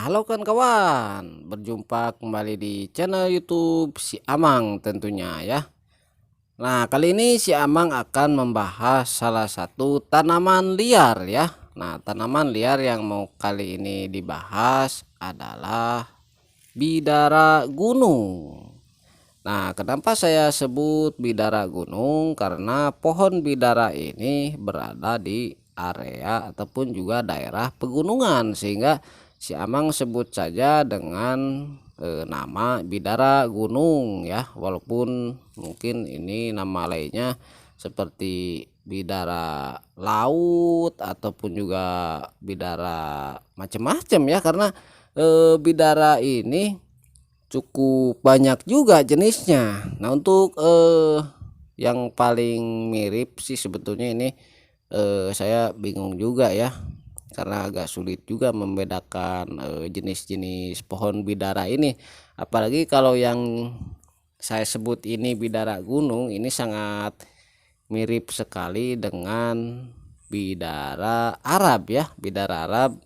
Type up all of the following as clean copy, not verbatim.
Halo kawan-kawan, berjumpa kembali di channel YouTube Si Amang tentunya ya. Nah, kali ini Si Amang akan membahas salah satu tanaman liar ya. Nah, tanaman liar yang mau kali ini dibahas adalah bidara gunung. Nah, kenapa saya sebut bidara gunung? Karena pohon bidara ini berada di area ataupun juga daerah pegunungan, sehingga si Amang sebut saja dengan nama bidara gunung ya, walaupun mungkin ini nama lainnya seperti bidara laut ataupun juga bidara macam-macam ya, karena bidara ini cukup banyak juga jenisnya. Nah, untuk yang paling mirip sih sebetulnya ini saya bingung juga ya, karena agak sulit juga membedakan jenis-jenis pohon bidara ini. Apalagi kalau yang saya sebut ini bidara gunung, ini sangat mirip sekali dengan bidara Arab ya. Bidara Arab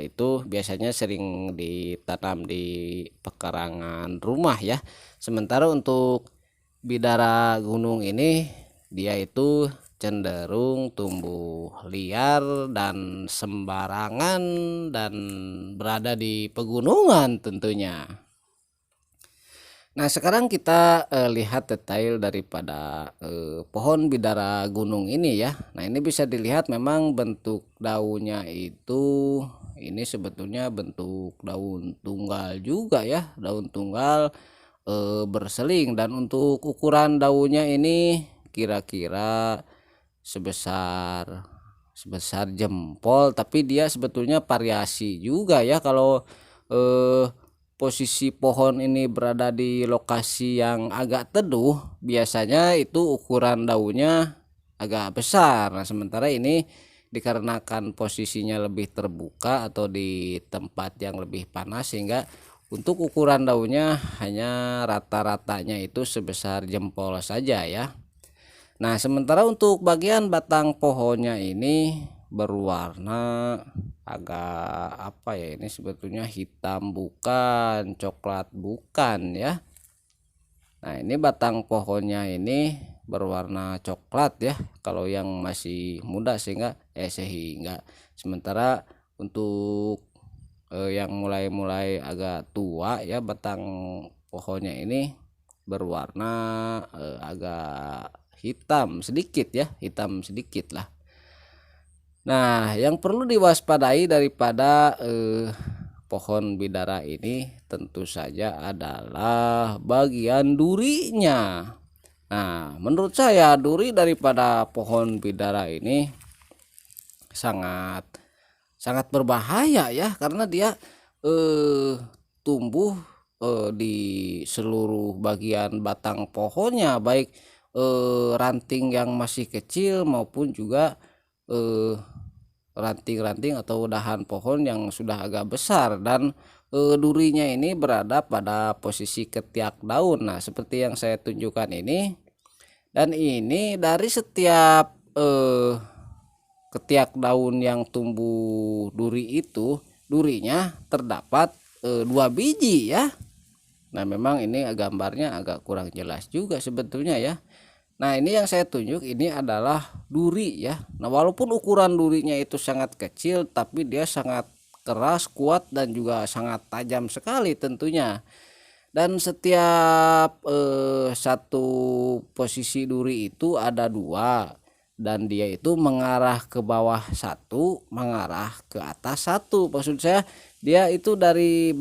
itu biasanya sering ditanam di pekarangan rumah ya. Sementara untuk bidara gunung ini dia itu cenderung tumbuh liar dan sembarangan dan berada di pegunungan tentunya. Nah, sekarang kita lihat detail daripada pohon bidara gunung ini ya. Nah, ini bisa dilihat memang bentuk daunnya itu ini sebetulnya bentuk daun tunggal juga ya, daun tunggal berseling, dan untuk ukuran daunnya ini kira-kira sebesar sebesar jempol, tapi dia sebetulnya variasi juga ya. Kalau posisi pohon ini berada di lokasi yang agak teduh, biasanya itu ukuran daunnya agak besar. Nah, sementara ini dikarenakan posisinya lebih terbuka atau di tempat yang lebih panas, sehingga untuk ukuran daunnya hanya rata-ratanya itu sebesar jempol saja ya. Nah, sementara untuk bagian batang pohonnya ini berwarna agak apa ya, ini sebetulnya hitam bukan, coklat bukan ya. Nah, ini batang pohonnya ini berwarna coklat ya kalau yang masih muda, sehingga sementara untuk yang mulai-mulai agak tua ya, batang pohonnya ini berwarna agak hitam sedikit ya, hitam sedikit lah. Nah, yang perlu diwaspadai daripada pohon bidara ini tentu saja adalah bagian durinya. Nah, menurut saya duri daripada pohon bidara ini sangat sangat berbahaya ya, karena dia tumbuh di seluruh bagian batang pohonnya, baik ranting yang masih kecil maupun juga eh, ranting-ranting atau dahan pohon yang sudah agak besar, dan durinya ini berada pada posisi ketiak daun. Nah, seperti yang saya tunjukkan ini, dan ini dari setiap ketiak daun yang tumbuh duri itu, durinya terdapat 2 biji ya. Nah, memang ini gambarnya agak kurang jelas juga sebetulnya ya. Nah, ini yang saya tunjuk ini adalah duri ya. Nah, walaupun ukuran durinya itu sangat kecil, tapi dia sangat keras, kuat, dan juga sangat tajam sekali tentunya. Dan setiap satu posisi duri itu ada dua, dan dia itu mengarah ke bawah satu, mengarah ke atas satu. Maksud saya dia itu dari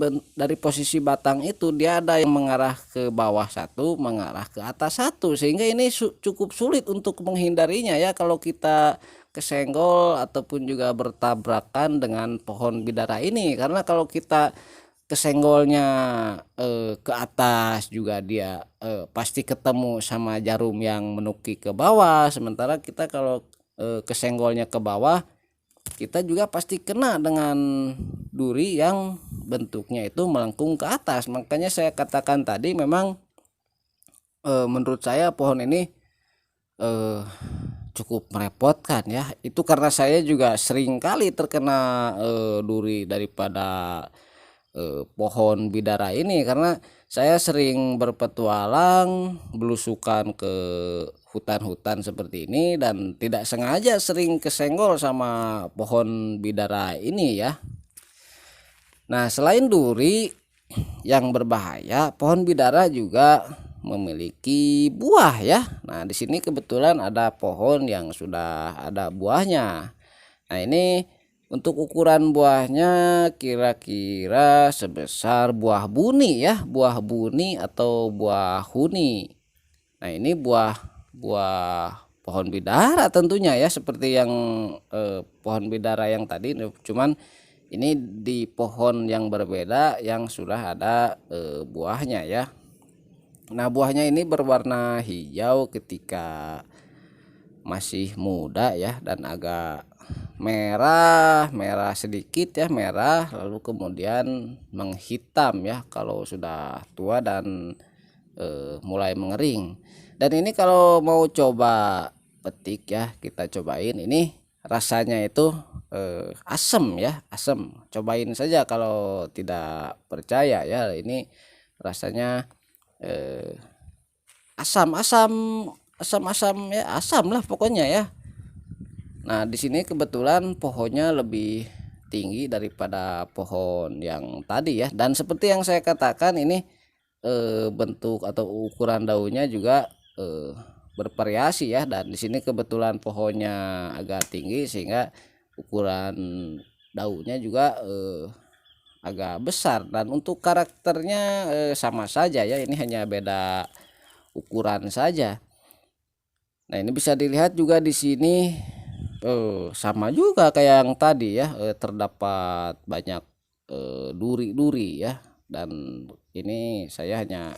posisi batang itu dia ada yang mengarah ke bawah satu, mengarah ke atas satu, sehingga ini cukup sulit untuk menghindarinya ya kalau kita kesenggol ataupun juga bertabrakan dengan pohon bidara ini. Karena kalau kita kesenggolnya ke atas juga, dia pasti ketemu sama jarum yang menukik ke bawah. Sementara kita kalau kesenggolnya ke bawah, kita juga pasti kena dengan duri yang bentuknya itu melengkung ke atas. Makanya saya katakan tadi memang menurut saya pohon ini eh, cukup merepotkan ya. Itu karena saya juga sering kali terkena duri daripada pohon bidara ini, karena saya sering berpetualang belusukan ke hutan-hutan seperti ini dan tidak sengaja sering kesenggol sama pohon bidara ini ya. Nah, selain duri yang berbahaya, pohon bidara juga memiliki buah ya. Nah, di sini kebetulan ada pohon yang sudah ada buahnya. Nah, ini untuk ukuran buahnya kira-kira sebesar buah buni ya, buah buni atau buah huni. Nah, ini buah buah pohon bidara tentunya ya, seperti yang pohon bidara yang tadi, cuman ini di pohon yang berbeda yang sudah ada buahnya ya. Nah, buahnya ini berwarna hijau ketika masih muda ya, dan agak merah sedikit ya, merah lalu kemudian menghitam ya kalau sudah tua dan mulai mengering. Dan ini kalau mau coba petik ya, kita cobain, ini rasanya itu asam ya, asam. Cobain saja kalau tidak percaya ya, ini rasanya asam ya, asam lah pokoknya ya. Nah, di sini kebetulan pohonnya lebih tinggi daripada pohon yang tadi ya, dan seperti yang saya katakan ini bentuk atau ukuran daunnya juga bervariasi ya, dan di sini kebetulan pohonnya agak tinggi sehingga ukuran daunnya juga agak besar, dan untuk karakternya sama saja ya, ini hanya beda ukuran saja. Nah, ini bisa dilihat juga di sini sama juga kayak yang tadi ya, terdapat banyak duri-duri ya, dan ini saya hanya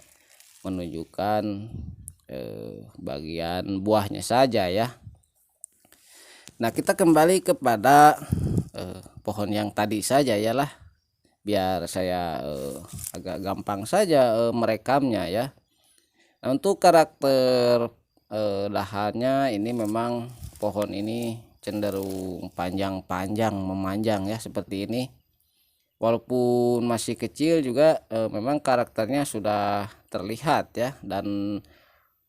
menunjukkan bagian buahnya saja ya. Nah, kita kembali kepada pohon yang tadi saja ya lah, biar saya agak gampang saja merekamnya ya. Nah, untuk karakter dahannya ini memang pohon ini cenderung panjang-panjang memanjang ya, seperti ini. Walaupun masih kecil juga memang karakternya sudah terlihat ya, dan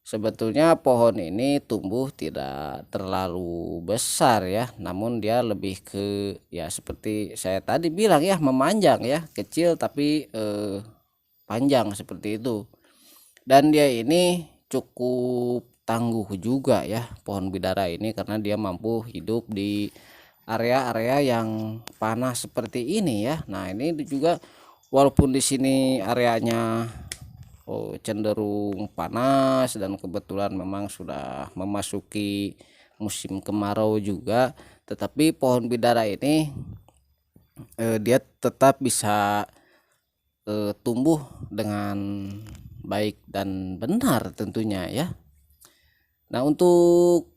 sebetulnya pohon ini tumbuh tidak terlalu besar ya, namun dia lebih ke ya seperti saya tadi bilang ya, memanjang ya, kecil tapi panjang seperti itu. Dan dia ini cukup tangguh juga ya, pohon bidara ini, karena dia mampu hidup di area-area yang panas seperti ini ya. Nah, ini juga walaupun di sini areanya cenderung panas dan kebetulan memang sudah memasuki musim kemarau juga, tetapi pohon bidara ini dia tetap bisa tumbuh dengan baik dan benar tentunya ya. Nah, untuk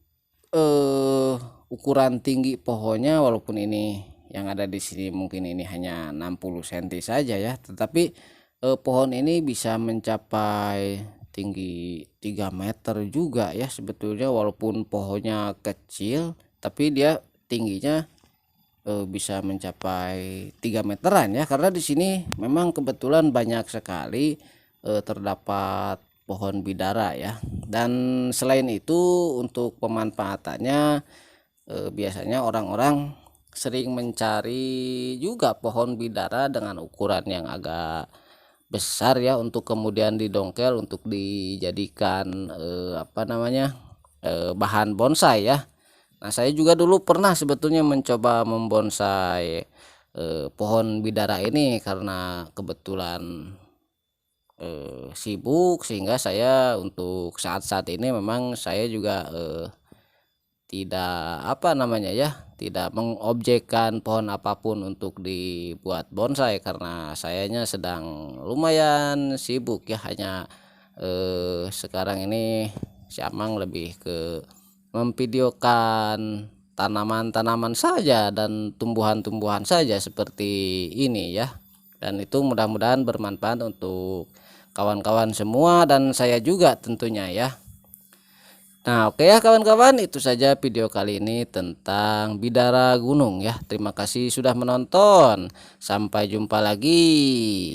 ukuran tinggi pohonnya, walaupun ini yang ada di sini mungkin ini hanya 60 cm saja ya, tetapi pohon ini bisa mencapai tinggi 3 meter juga ya sebetulnya, walaupun pohonnya kecil tapi dia tingginya bisa mencapai 3 meteran ya, karena di sini memang kebetulan banyak sekali terdapat pohon bidara ya. Dan selain itu untuk pemanfaatannya biasanya orang-orang sering mencari juga pohon bidara dengan ukuran yang agak besar ya, untuk kemudian didongkel untuk dijadikan bahan bonsai ya. Nah, saya juga dulu pernah sebetulnya mencoba membonsai pohon bidara ini, karena kebetulan sibuk, sehingga saya untuk saat-saat ini memang saya juga tidak mengobjekkan pohon apapun untuk dibuat bonsai, karena sayanya sedang lumayan sibuk ya. Hanya sekarang ini si Amang lebih ke memvideokan tanaman-tanaman saja dan tumbuhan-tumbuhan saja seperti ini ya, dan itu mudah-mudahan bermanfaat untuk kawan-kawan semua dan saya juga tentunya ya. Nah, oke ya kawan-kawan, itu saja video kali ini tentang bidara gunung ya. Terima kasih sudah menonton. Sampai jumpa lagi.